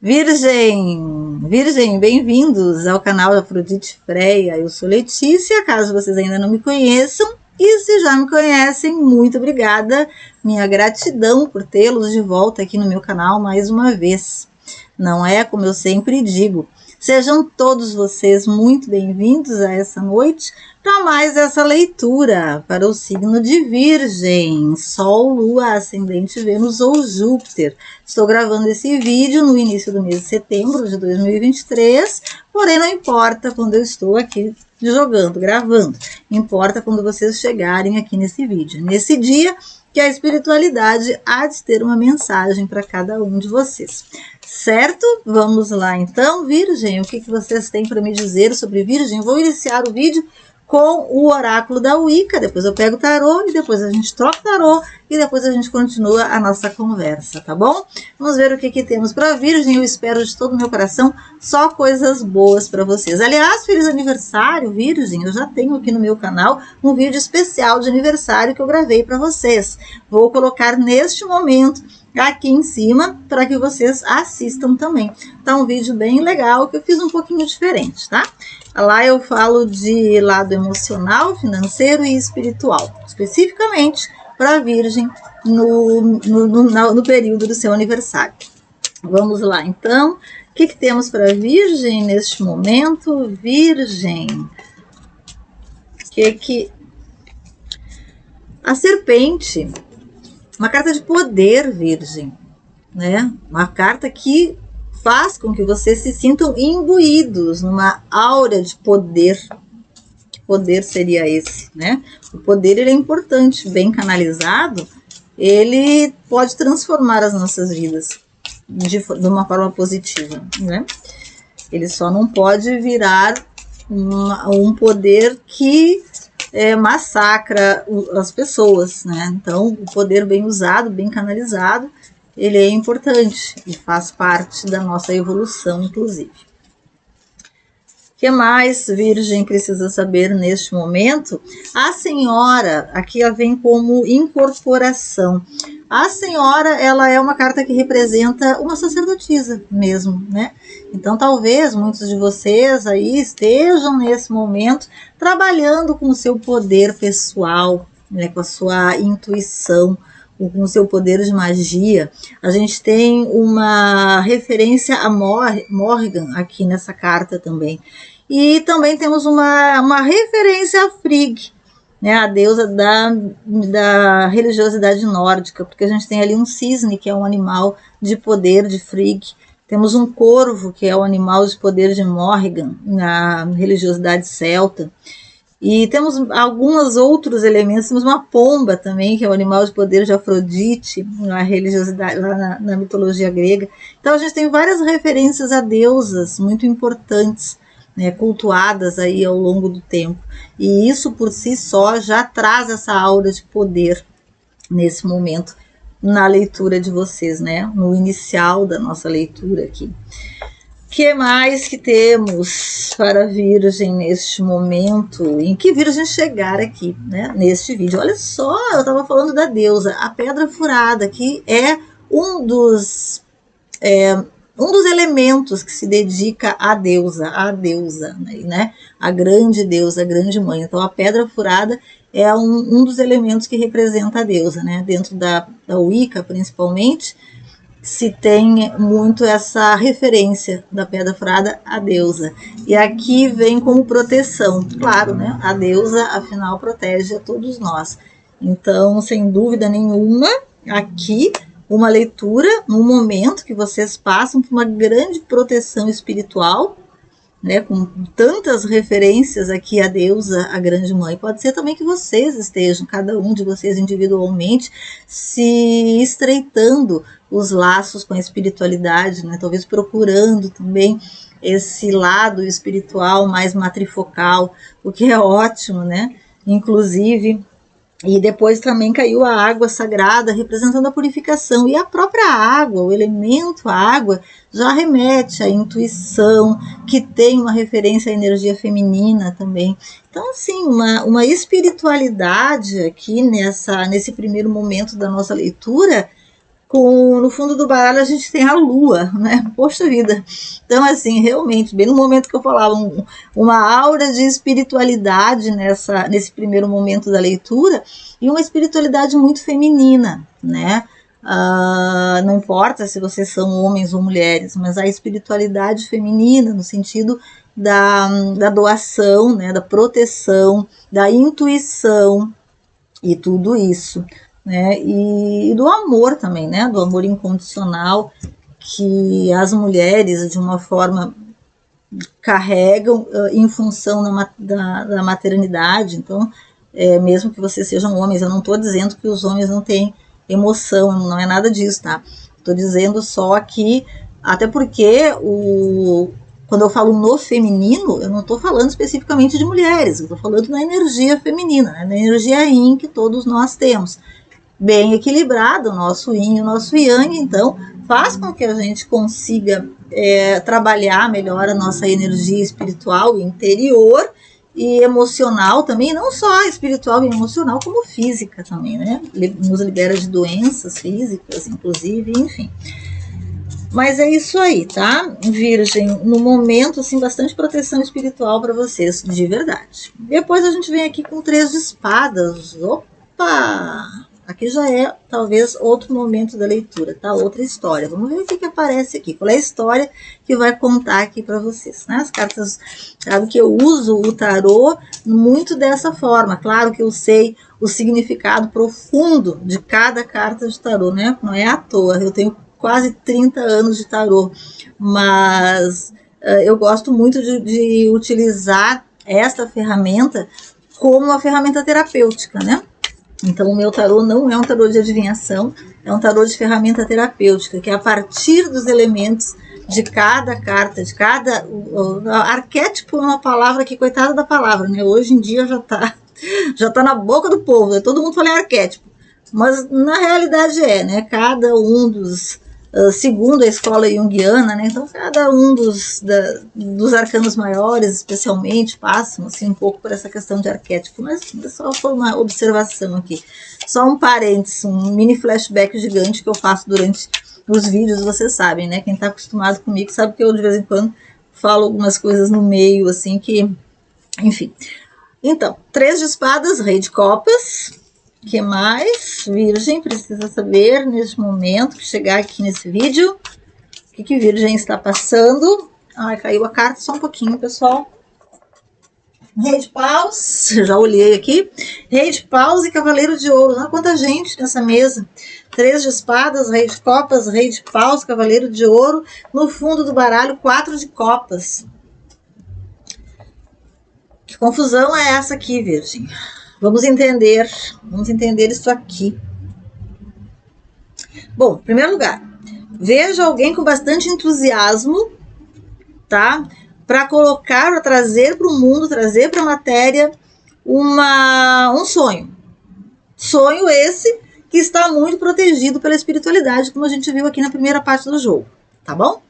Virgem, bem-vindos ao canal da Afrodite Freia. Eu sou Letícia, caso vocês ainda não me conheçam, e se já me conhecem, muito obrigada. Minha gratidão por tê-los de volta aqui no meu canal mais uma vez. Não é como eu sempre digo, sejam todos vocês muito bem-vindos a essa noite para mais essa leitura para o signo de Virgem, Sol, Lua, Ascendente, Vênus ou Júpiter. Estou gravando esse vídeo no início do mês de setembro de 2023, porém não importa quando eu estou aqui gravando, importa quando vocês chegarem aqui nesse vídeo, nesse dia que a espiritualidade há de ter uma mensagem para cada um de vocês. Certo? Vamos lá então, Virgem, o que vocês têm para me dizer sobre Virgem? Vou iniciar o vídeo com o oráculo da Wicca, depois eu pego o tarô e depois a gente troca o tarô e depois a gente continua a nossa conversa, tá bom? Vamos ver o que temos para Virgem. Eu espero de todo o meu coração só coisas boas para vocês. Aliás, feliz aniversário, Virgem. Eu já tenho aqui no meu canal um vídeo especial de aniversário que eu gravei para vocês. Vou colocar neste momento aqui em cima para que vocês assistam também. Tá um vídeo bem legal que eu fiz um pouquinho diferente, tá? Lá eu falo de lado emocional, financeiro e espiritual, especificamente para a Virgem no período do seu aniversário. Vamos lá então, o que temos para a Virgem neste momento? Virgem, a serpente, uma carta de poder, Virgem, né? Uma carta que faz com que vocês se sintam imbuídos numa aura de poder. Que poder seria esse, né? O poder, ele é importante, bem canalizado, ele pode transformar as nossas vidas de uma forma positiva, né? Ele só não pode virar um poder que massacra as pessoas, né? Então, o poder bem usado, bem canalizado, ele é importante e faz parte da nossa evolução, inclusive. O que mais, Virgem, precisa saber neste momento? A Senhora, aqui ela vem como incorporação. A Senhora, ela é uma carta que representa uma sacerdotisa mesmo, né? Então, talvez muitos de vocês aí estejam nesse momento trabalhando com o seu poder pessoal, né? Com a sua intuição, com o seu poder de magia. A gente tem uma referência a Morrigan aqui nessa carta também. E também temos uma referência a Frigg, né, a deusa da religiosidade nórdica, porque a gente tem ali um cisne, que é um animal de poder de Frigg. Temos um corvo, que é o animal de poder de Morrigan, na religiosidade celta. E temos alguns outros elementos, temos uma pomba também, que é o animal de poder de Afrodite, na religiosidade, lá na mitologia grega. Então a gente tem várias referências a deusas muito importantes, né, cultuadas aí ao longo do tempo. E isso por si só já traz essa aura de poder nesse momento, na leitura de vocês, né, no inicial da nossa leitura aqui. O que mais que temos para a Virgem neste momento? Em que Virgem chegar aqui, né, neste vídeo? Olha só, eu estava falando da deusa, a pedra furada, que é um dos elementos que se dedica à deusa, né, a grande deusa, a grande mãe. Então a pedra furada é um dos elementos que representa a deusa, né, dentro da Wicca principalmente. Se tem muito essa referência da pedra furada à deusa. E aqui vem como proteção. Claro, né? A deusa, afinal, protege a todos nós. Então, sem dúvida nenhuma, aqui uma leitura, num momento que vocês passam por uma grande proteção espiritual, né, com tantas referências aqui à deusa, a grande mãe. Pode ser também que vocês estejam, cada um de vocês individualmente, se estreitando os laços com a espiritualidade, né, talvez procurando também esse lado espiritual mais matrifocal, o que é ótimo, né? Inclusive, e depois também caiu a água sagrada, representando a purificação. E a própria água, o elemento água, já remete à intuição, que tem uma referência à energia feminina também. Então, assim, uma espiritualidade aqui nesse primeiro momento da nossa leitura, no fundo do baralho a gente tem a lua, né? Poxa vida. Então, assim, realmente, bem no momento que eu falava, uma aura de espiritualidade nesse primeiro momento da leitura, e uma espiritualidade muito feminina, né? Não importa se vocês são homens ou mulheres, mas a espiritualidade feminina, no sentido da doação, né? Da proteção, da intuição e tudo isso. Né, e do amor também, né, do amor incondicional que as mulheres de uma forma carregam em função da maternidade. Então, mesmo que vocês sejam homens, eu não estou dizendo que os homens não têm emoção, não é nada disso, tá? Estou dizendo só que, até porque quando eu falo no feminino, eu não estou falando especificamente de mulheres, eu estou falando na energia feminina, né, na energia yin que todos nós temos. Bem equilibrado, o nosso yin e o nosso yang, então faz com que a gente consiga trabalhar melhor a nossa energia espiritual interior e emocional também, não só espiritual e emocional, como física também, né? Nos libera de doenças físicas, inclusive, enfim. Mas é isso aí, tá? Virgem, no momento, assim, bastante proteção espiritual para vocês, de verdade. Depois a gente vem aqui com 3 de espadas. Opa! Aqui já é, talvez, outro momento da leitura, tá? Outra história. Vamos ver o que aparece aqui. Qual é a história que vai contar aqui para vocês, né? As cartas, sabe que eu uso o tarô muito dessa forma. Claro que eu sei o significado profundo de cada carta de tarô, né? Não é à toa. Eu tenho quase 30 anos de tarô, mas eu gosto muito de utilizar esta ferramenta como uma ferramenta terapêutica, né? Então, o meu tarô não é um tarô de adivinhação, é um tarô de ferramenta terapêutica, que é a partir dos elementos de cada carta, de cada... arquétipo é uma palavra que, coitada da palavra, né? Hoje em dia já tá na boca do povo, né? Todo mundo fala em arquétipo. Mas, na realidade, né? Cada um dos... segundo a escola junguiana, né? Então cada um dos arcanos maiores, especialmente, passam assim, um pouco por essa questão de arquétipo, mas só foi uma observação aqui. Só um parênteses, um mini flashback gigante que eu faço durante os vídeos, vocês sabem, né? Quem está acostumado comigo sabe que eu de vez em quando falo algumas coisas no meio, assim, que... Enfim. Então, 3 de espadas, rei de copas... O que mais? Virgem precisa saber neste momento que chegar aqui nesse vídeo. O que Virgem está passando? Ai, caiu a carta só um pouquinho, pessoal. Rei de paus, já olhei aqui. Rei de paus e cavaleiro de ouro. Olha quanta gente nessa mesa. 3 de espadas, rei de copas, rei de paus, cavaleiro de ouro. No fundo do baralho, 4 de copas. Que confusão é essa aqui, Virgem? Vamos entender isso aqui. Bom, em primeiro lugar, veja alguém com bastante entusiasmo, tá? Para colocar, para trazer para o mundo, trazer para a matéria um sonho. Sonho esse que está muito protegido pela espiritualidade, como a gente viu aqui na primeira parte do jogo, tá bom?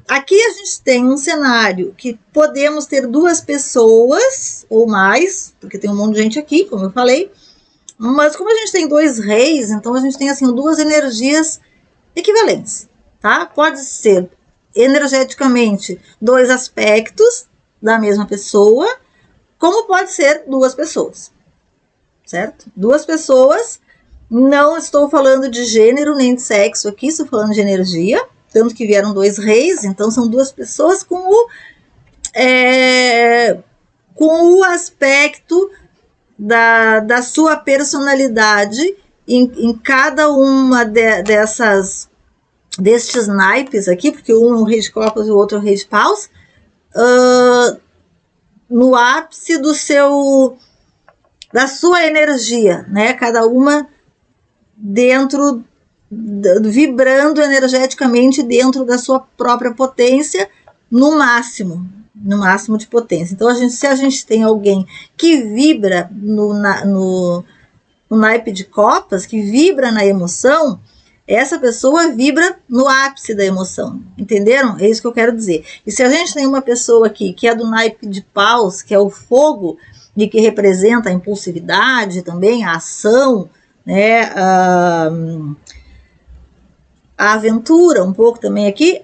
Aqui a gente tem um cenário que podemos ter 2 pessoas ou mais, porque tem um monte de gente aqui, como eu falei, mas como a gente tem 2 reis, então a gente tem assim 2 energias equivalentes, tá? Pode ser energeticamente 2 aspectos da mesma pessoa, como pode ser 2 pessoas, certo? 2 pessoas, não estou falando de gênero nem de sexo aqui, estou falando de energia. Tanto que vieram 2 reis, então são 2 pessoas com o aspecto da sua personalidade em cada uma destes naipes aqui, porque um é o rei de copas e o outro é o rei de paus, no ápice da sua energia, né? Cada uma vibrando energeticamente dentro da sua própria potência, no máximo de potência. Então, se a gente tem alguém que vibra no naipe de copas, que vibra na emoção, essa pessoa vibra no ápice da emoção, entenderam? É isso que eu quero dizer. E se a gente tem uma pessoa aqui que é do naipe de paus, que é o fogo, e que representa a impulsividade também, a ação, né? A aventura, um pouco também aqui,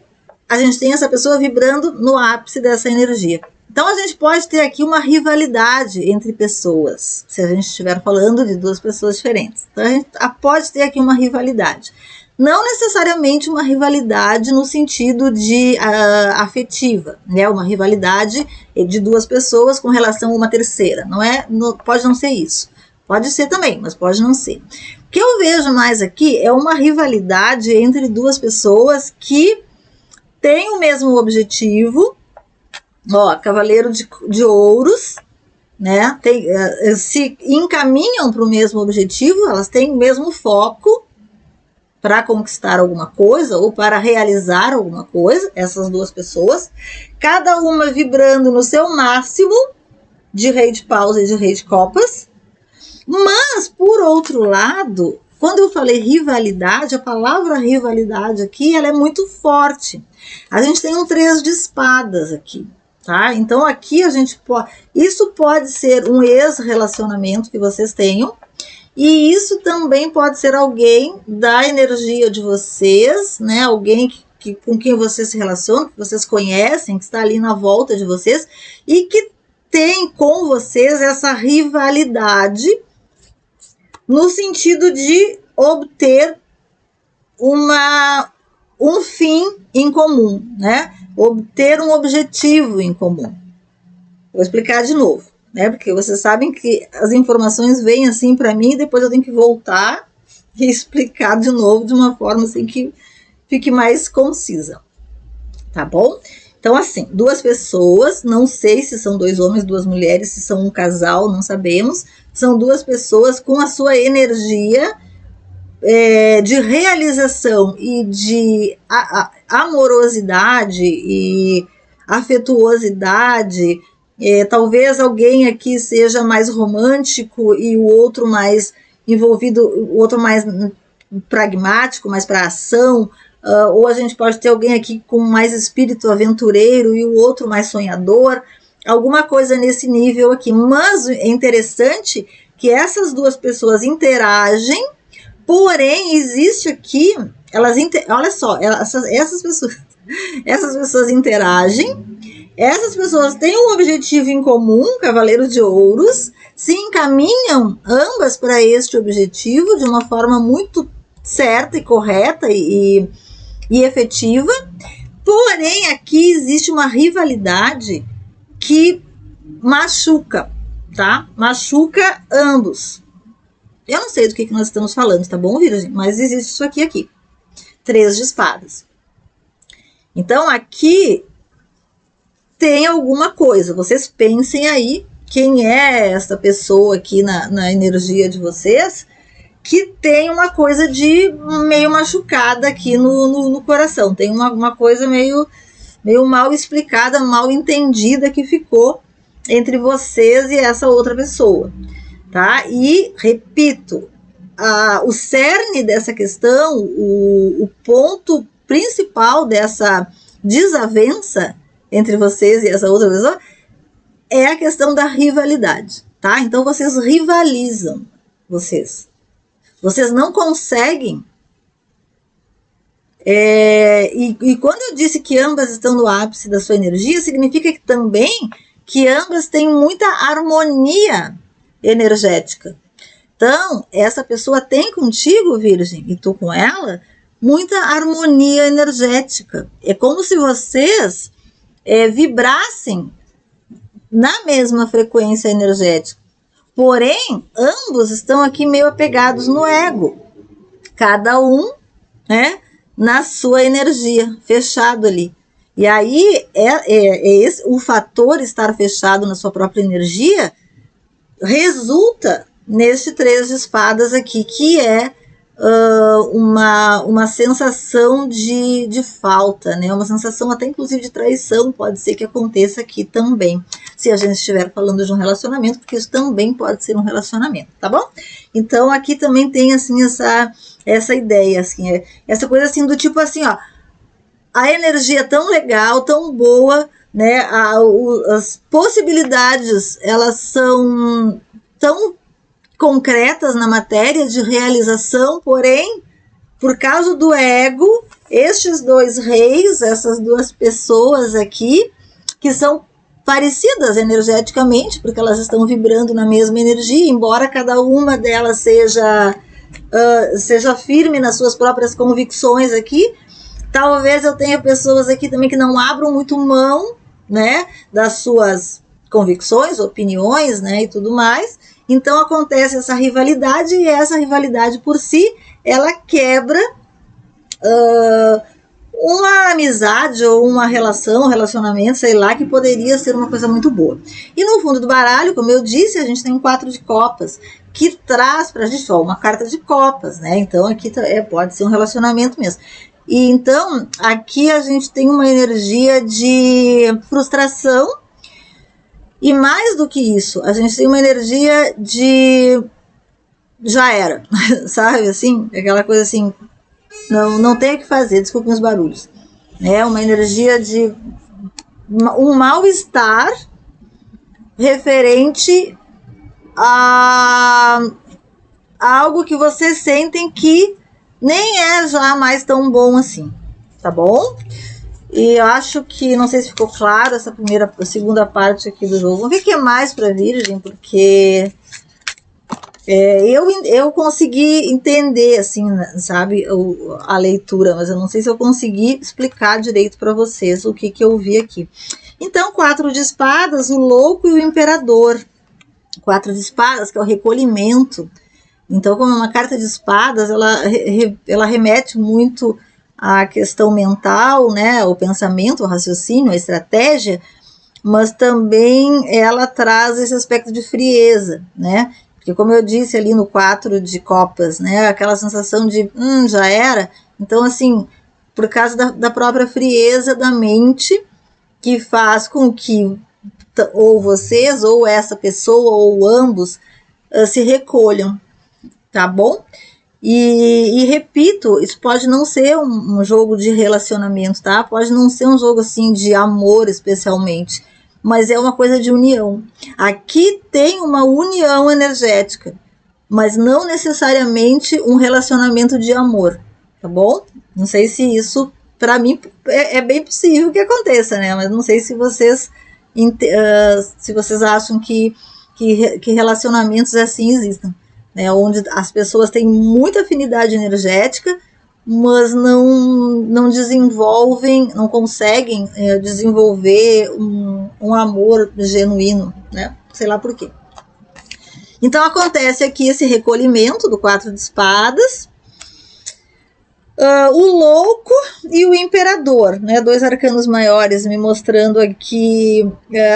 a gente tem essa pessoa vibrando no ápice dessa energia. Então a gente pode ter aqui uma rivalidade entre pessoas, se a gente estiver falando de duas pessoas diferentes. Então a gente pode ter aqui uma rivalidade. Não necessariamente uma rivalidade no sentido de afetiva, né? Uma rivalidade de duas pessoas com relação a uma terceira. Pode não ser isso. Pode ser também, mas pode não ser. O que eu vejo mais aqui é uma rivalidade entre duas pessoas que têm o mesmo objetivo. Ó, Cavaleiro de Ouros, né? Se encaminham para o mesmo objetivo, elas têm o mesmo foco para conquistar alguma coisa ou para realizar alguma coisa, essas duas pessoas, cada uma vibrando no seu máximo de Rei de Paus e de Rei de Copas. Mas, por outro lado, quando eu falei rivalidade, a palavra rivalidade aqui, ela é muito forte. A gente tem um 3 de espadas aqui, tá? Então aqui a gente pode... Isso pode ser um ex-relacionamento que vocês tenham, e isso também pode ser alguém da energia de vocês, né? Alguém com quem vocês se relacionam, que vocês conhecem, que está ali na volta de vocês, e que tem com vocês essa rivalidade no sentido de obter um fim em comum, né? Obter um objetivo em comum. Vou explicar de novo, né? Porque vocês sabem que as informações vêm assim para mim e depois eu tenho que voltar e explicar de novo de uma forma assim que fique mais concisa, tá bom? Então, assim, duas pessoas, não sei se são dois homens, duas mulheres, se são um casal, não sabemos. São duas pessoas com a sua energia de realização e de amorosidade e afetuosidade. Talvez alguém aqui seja mais romântico e o outro mais envolvido, o outro mais pragmático, mais para ação. Ou a gente pode ter alguém aqui com mais espírito aventureiro e o outro mais sonhador, alguma coisa nesse nível aqui. Mas é interessante que essas duas pessoas interagem, porém existe aqui, olha só, essas pessoas interagem, essas pessoas têm um objetivo em comum, Cavaleiro de Ouros, se encaminham ambas para este objetivo de uma forma muito certa e correta e efetiva, porém aqui existe uma rivalidade que machuca, tá? Machuca ambos. Eu não sei do que nós estamos falando, tá bom, Virgem? Mas existe isso aqui. 3 de espadas. Então aqui tem alguma coisa. Vocês pensem aí quem é essa pessoa aqui na energia de vocês, que tem uma coisa de meio machucada aqui no coração. Tem uma coisa meio mal explicada, mal entendida que ficou entre vocês e essa outra pessoa, tá? E, repito, o cerne dessa questão, o ponto principal dessa desavença entre vocês e essa outra pessoa é a questão da rivalidade, tá? Então, vocês rivalizam, vocês não conseguem. E quando eu disse que ambas estão no ápice da sua energia, significa que também que ambas têm muita harmonia energética. Então, essa pessoa tem contigo, Virgem, e tu com ela, muita harmonia energética. É como se vocês vibrassem na mesma frequência energética. Porém, ambos estão aqui meio apegados no ego. Cada um, né, na sua energia, fechado ali. E aí, o fator estar fechado na sua própria energia resulta neste 3 de espadas aqui, que é uma sensação de falta, né? Uma sensação até inclusive de traição, pode ser que aconteça aqui também, se a gente estiver falando de um relacionamento, porque isso também pode ser um relacionamento, tá bom? Então aqui também tem assim essa ideia, assim, essa coisa assim do tipo assim, ó, a energia tão legal, tão boa, né? As possibilidades, elas são tão concretas na matéria de realização, porém, por causa do ego, estes dois reis, essas duas pessoas aqui, que são parecidas energeticamente, porque elas estão vibrando na mesma energia, embora cada uma delas seja firme nas suas próprias convicções aqui, talvez eu tenha pessoas aqui também que não abram muito mão, né, das suas convicções, opiniões, né, e tudo mais. Então acontece essa rivalidade, e essa rivalidade por si, ela quebra uma amizade ou uma relação, um relacionamento, sei lá, que poderia ser uma coisa muito boa. E no fundo do baralho, como eu disse, a gente tem um 4 de copas, que traz pra gente uma carta de copas, né? Então aqui pode ser um relacionamento mesmo. E então aqui a gente tem uma energia de frustração, e mais do que isso, a gente tem uma energia de já era, sabe, assim, aquela coisa assim, não tem o que fazer, desculpem os barulhos, né? Uma energia de um mal-estar referente a algo que vocês sentem que nem é já mais tão bom assim, tá bom? E eu acho que, não sei se ficou claro a segunda parte aqui do jogo. Vamos ver o que é mais para Virgem, porque eu consegui entender, assim, sabe, a leitura, mas eu não sei se eu consegui explicar direito para vocês o que eu vi aqui. Então, 4 de espadas, o louco e o imperador. 4 de espadas, que é o recolhimento. Então, como é uma carta de espadas, ela remete muito à questão mental, né, o pensamento, o raciocínio, a estratégia, mas também ela traz esse aspecto de frieza, né? Porque como eu disse ali no 4 de copas, né, aquela sensação de já era. Então, assim, por causa da própria frieza da mente, que faz com que ou vocês, ou essa pessoa, ou ambos se recolham, tá bom? E repito, isso pode não ser um jogo de relacionamento, tá? Pode não ser um jogo assim de amor especialmente, mas é uma coisa de união. Aqui tem uma união energética, mas não necessariamente um relacionamento de amor, tá bom? Não sei se isso, para mim, é bem possível que aconteça, né? Mas não sei se vocês acham que relacionamentos assim existam, né? Onde as pessoas têm muita afinidade energética, mas não desenvolvem, não conseguem desenvolver um amor genuíno, né? Sei lá por quê. Então acontece aqui esse recolhimento do 4 de espadas, o louco e o imperador, né? 2 arcanos maiores me mostrando aqui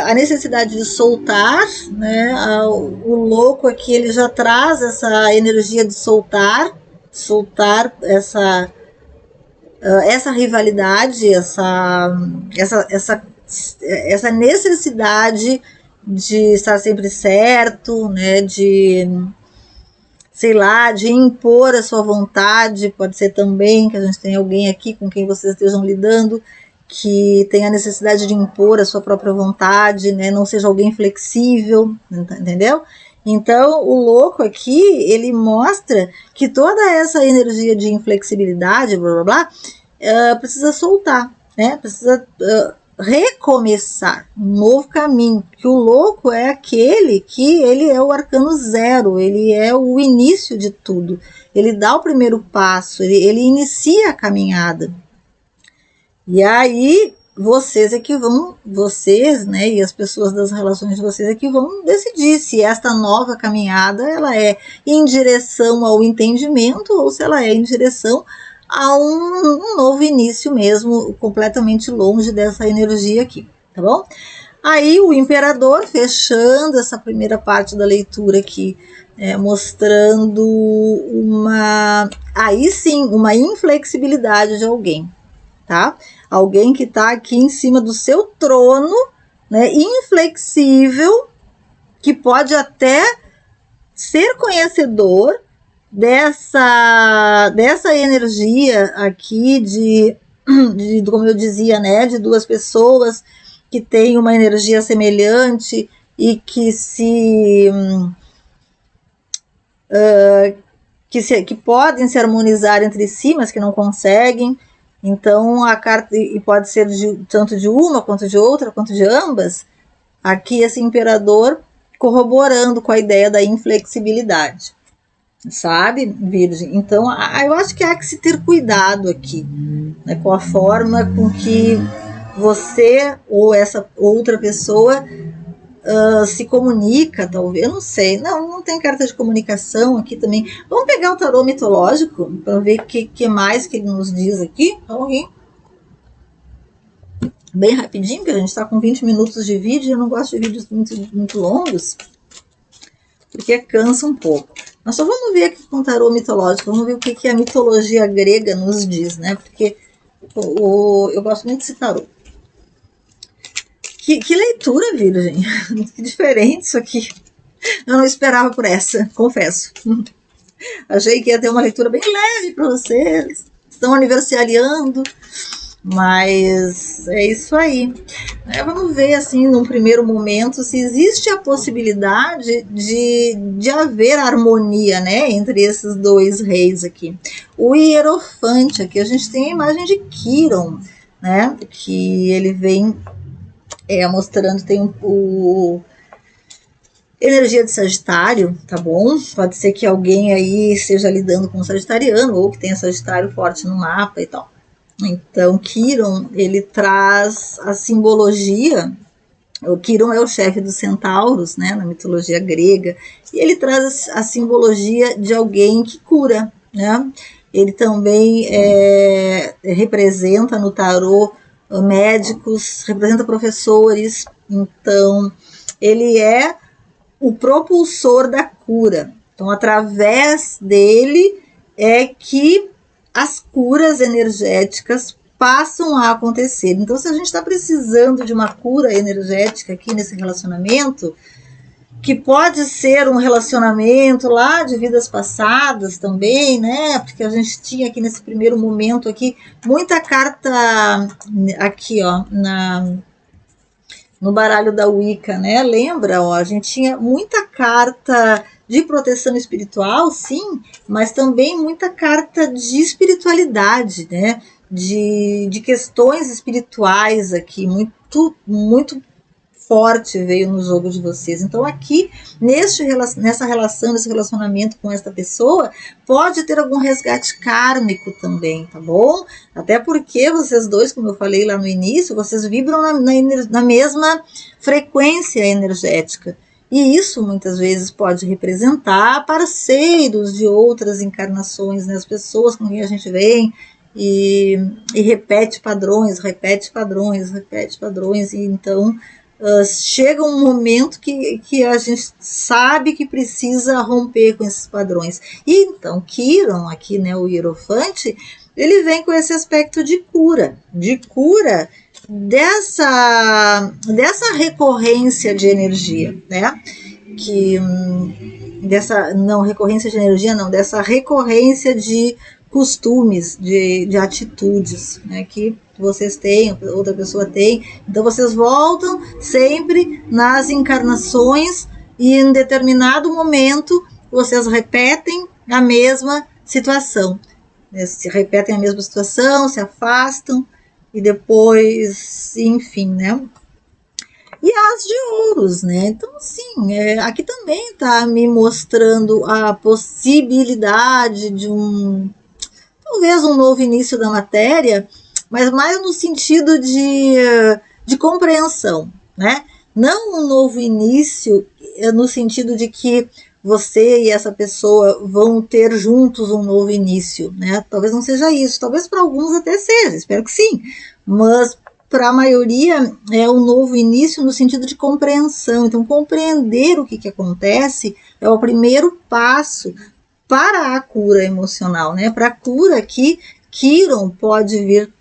a necessidade de soltar, né? O louco aqui, ele já traz essa energia de soltar essa rivalidade, essa necessidade de estar sempre certo, né? Sei lá, de impor a sua vontade. Pode ser também que a gente tenha alguém aqui com quem vocês estejam lidando que tem a necessidade de impor a sua própria vontade, né? Não seja alguém flexível, entendeu? Então, o louco aqui, ele mostra que toda essa energia de inflexibilidade, blá blá blá, precisa soltar, né? Precisa recomeçar um novo caminho, que o louco é aquele que ele é o arcano 0, ele é o início de tudo, ele dá o primeiro passo, ele inicia a caminhada. E aí vocês, né, e as pessoas das relações de vocês é que vão decidir se esta nova caminhada ela é em direção ao entendimento ou se ela é em direção a um novo início mesmo, completamente longe dessa energia aqui, tá bom? Aí o imperador, fechando essa primeira parte da leitura aqui, mostrando aí sim, uma inflexibilidade de alguém, tá? Alguém que está aqui em cima do seu trono, né, inflexível, que pode até ser conhecedor dessa energia aqui de, como eu dizia, né, de 2 pessoas que têm uma energia semelhante e que se que podem se harmonizar entre si, mas que não conseguem. Então a carta, e pode ser tanto de uma, quanto de outra, quanto de ambas. Aqui esse imperador corroborando com a ideia da inflexibilidade, sabe, Virgem? Então eu acho que há que se ter cuidado aqui, né, com a forma com que você ou essa outra pessoa se comunica, talvez, eu não sei, não tem carta de comunicação aqui também. Vamos pegar o tarô mitológico para ver o que mais que ele nos diz aqui. Bem rapidinho, porque a gente está com 20 minutos de vídeo. Eu não gosto de vídeos muito longos, porque cansa um pouco. Mas só vamos ver aqui com o tarô mitológico, vamos ver o que a mitologia grega nos diz, né? Porque eu gosto muito desse tarô. Que leitura, Virgem! Que diferente isso aqui. Eu não esperava por essa, confesso. Achei que ia ter uma leitura bem leve para vocês. Estão aniversariando, mas é isso aí. Vamos ver, assim, num primeiro momento, se existe a possibilidade de haver harmonia, né, entre esses dois reis aqui. O Hierofante, aqui a gente tem a imagem de Quiron, né, que ele vem mostrando, tem energia de Sagitário, tá bom? Pode ser que alguém aí esteja lidando com Sagitariano, ou que tenha Sagitário forte no mapa e tal. Então, Quiron, ele traz a simbologia. O Quiron é o chefe dos centauros, né, na mitologia grega, e ele traz a simbologia de alguém que cura, né? Ele também representa no tarô médicos, representa professores. Então, ele é o propulsor da cura. Então, através dele é que as curas energéticas passam a acontecer. Então, se a gente está precisando de uma cura energética aqui nesse relacionamento, que pode ser um relacionamento lá de vidas passadas também, né? Porque a gente tinha aqui nesse primeiro momento aqui muita carta aqui, ó, no baralho da Wicca, né? Lembra, ó, a gente tinha muita carta de proteção espiritual, sim, mas também muita carta de espiritualidade, né? De questões espirituais aqui, muito forte veio no jogo de vocês. Então aqui, nesse relacionamento com esta pessoa, pode ter algum resgate kármico também, tá bom? Até porque vocês dois, como eu falei lá no início, vocês vibram na mesma frequência energética. E isso muitas vezes pode representar parceiros de outras encarnações, né? As pessoas com quem a gente vem e repete padrões, e então chega um momento que a gente sabe que precisa romper com esses padrões. E então Quiron, aqui, né, o Hierofante, ele vem com esse aspecto de cura dessa recorrência de energia, né? Dessa recorrência de costumes, de atitudes, né, que vocês têm, outra pessoa tem. Então vocês voltam sempre nas encarnações e em determinado momento vocês repetem a mesma situação, né? Se repetem a mesma situação, se afastam e depois, enfim, né? E as de ouros, né? Então, assim, aqui também está me mostrando a possibilidade de talvez um novo início da matéria, mas mais no sentido de compreensão, né? Não um novo início no sentido de que você e essa pessoa vão ter juntos um novo início, né? Talvez não seja isso, talvez para alguns até seja, espero que sim, mas para a maioria é um novo início no sentido de compreensão. Então, compreender o que acontece é o primeiro passo para a cura emocional, né? Para a cura que Quiron pode vir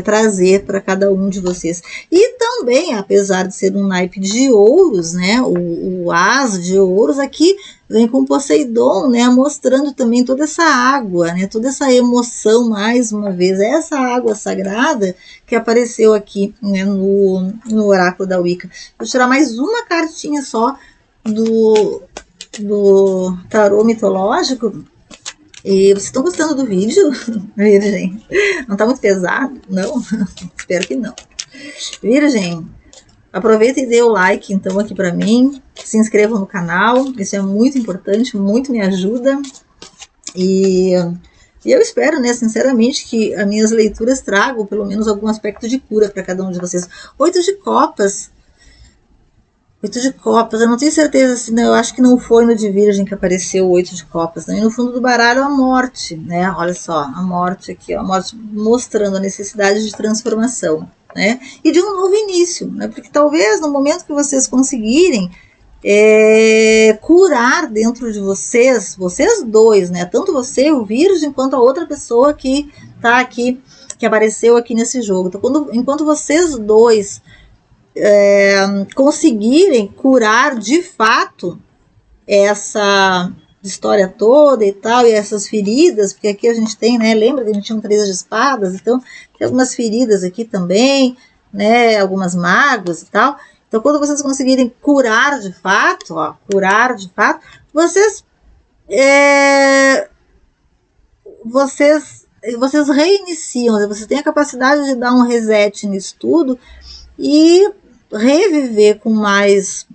trazer para cada um de vocês. E também, apesar de ser um naipe de ouros, né? O as de ouros aqui vem com Poseidon, né? Mostrando também toda essa água, né? Toda essa emoção, mais uma vez, essa água sagrada que apareceu aqui, né? no oráculo da Wicca. Vou tirar mais uma cartinha só do tarô mitológico. E vocês estão gostando do vídeo, Virgem? Não tá muito pesado? Não? Espero que não. Virgem, aproveita e dê o like então aqui para mim. Se inscreva no canal, isso é muito importante, muito me ajuda. E eu espero, né, sinceramente, que as minhas leituras tragam pelo menos algum aspecto de cura para cada um de vocês. 8 de copas. 8 de copas, eu não tenho certeza se eu acho que não foi no de Virgem que apareceu o 8 de copas, né? E no fundo do baralho a morte, né? Olha só, a morte aqui, ó, a morte mostrando a necessidade de transformação, né? E de um novo início, né? Porque talvez no momento que vocês conseguirem curar dentro de vocês dois, né? Tanto você, o Virgem, quanto a outra pessoa que tá aqui, que apareceu aqui nesse jogo. Então, enquanto vocês dois conseguirem curar de fato essa história toda e tal, e essas feridas, porque aqui a gente tem, né, lembra que a gente tinha um 3 de espadas, então tem algumas feridas aqui também, né, algumas mágoas e tal. Então quando vocês conseguirem curar de fato, ó, vocês reiniciam, vocês têm a capacidade de dar um reset nisso tudo e reviver com mais,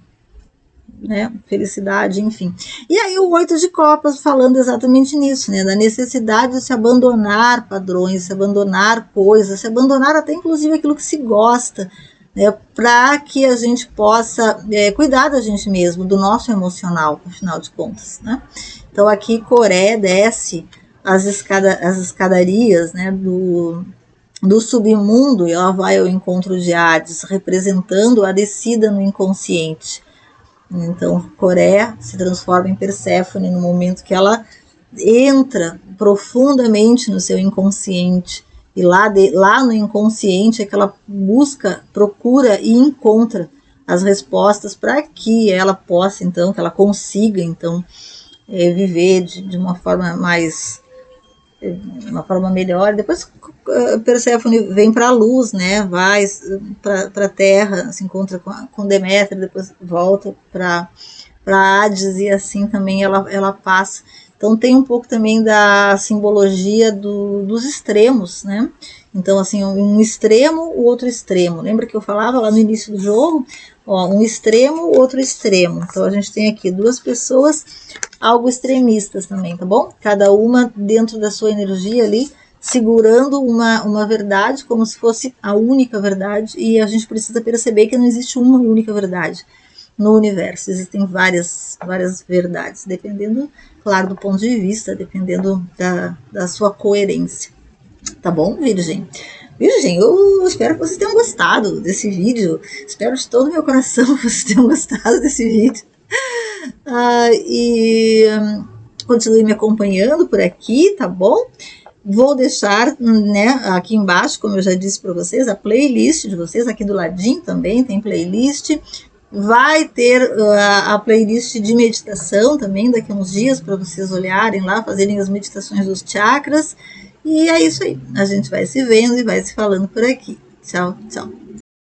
né, felicidade, enfim. E aí o 8 de copas falando exatamente nisso, né, da necessidade de se abandonar padrões, se abandonar coisas, se abandonar até inclusive aquilo que se gosta, né, para que a gente possa cuidar da gente mesmo, do nosso emocional, afinal de contas, né. Então aqui Coré desce as escadarias, né, do submundo, e ela vai ao encontro de Hades, representando a descida no inconsciente. Então, Coré se transforma em Perséfone no momento que ela entra profundamente no seu inconsciente. E lá no inconsciente é que ela busca, procura e encontra as respostas para que ela possa, então, que ela consiga, então, viver de uma forma mais... uma forma melhor. Depois Perséfone vem para a luz, né? Vai para a terra, se encontra com Deméter, depois volta para Hades e assim também ela passa. Então tem um pouco também da simbologia dos extremos, né? Então assim, um extremo, o outro extremo. Lembra que eu falava lá no início do jogo? Ó, um extremo, outro extremo. Então a gente tem aqui duas pessoas algo extremistas também, tá bom? Cada uma dentro da sua energia ali, segurando uma verdade como se fosse a única verdade, e a gente precisa perceber que não existe uma única verdade no universo, existem várias verdades, dependendo, claro, do ponto de vista, dependendo da sua coerência, tá bom, Virgem? Virgem, eu espero que vocês tenham gostado desse vídeo, espero de todo o meu coração que vocês tenham gostado desse vídeo. E continue me acompanhando por aqui, tá bom? Vou deixar, né, aqui embaixo, como eu já disse para vocês, a playlist de vocês, aqui do ladinho também tem playlist. Vai ter a playlist de meditação também daqui a uns dias para vocês olharem lá, fazerem as meditações dos chakras. E é isso aí, a gente vai se vendo e vai se falando por aqui. Tchau, tchau.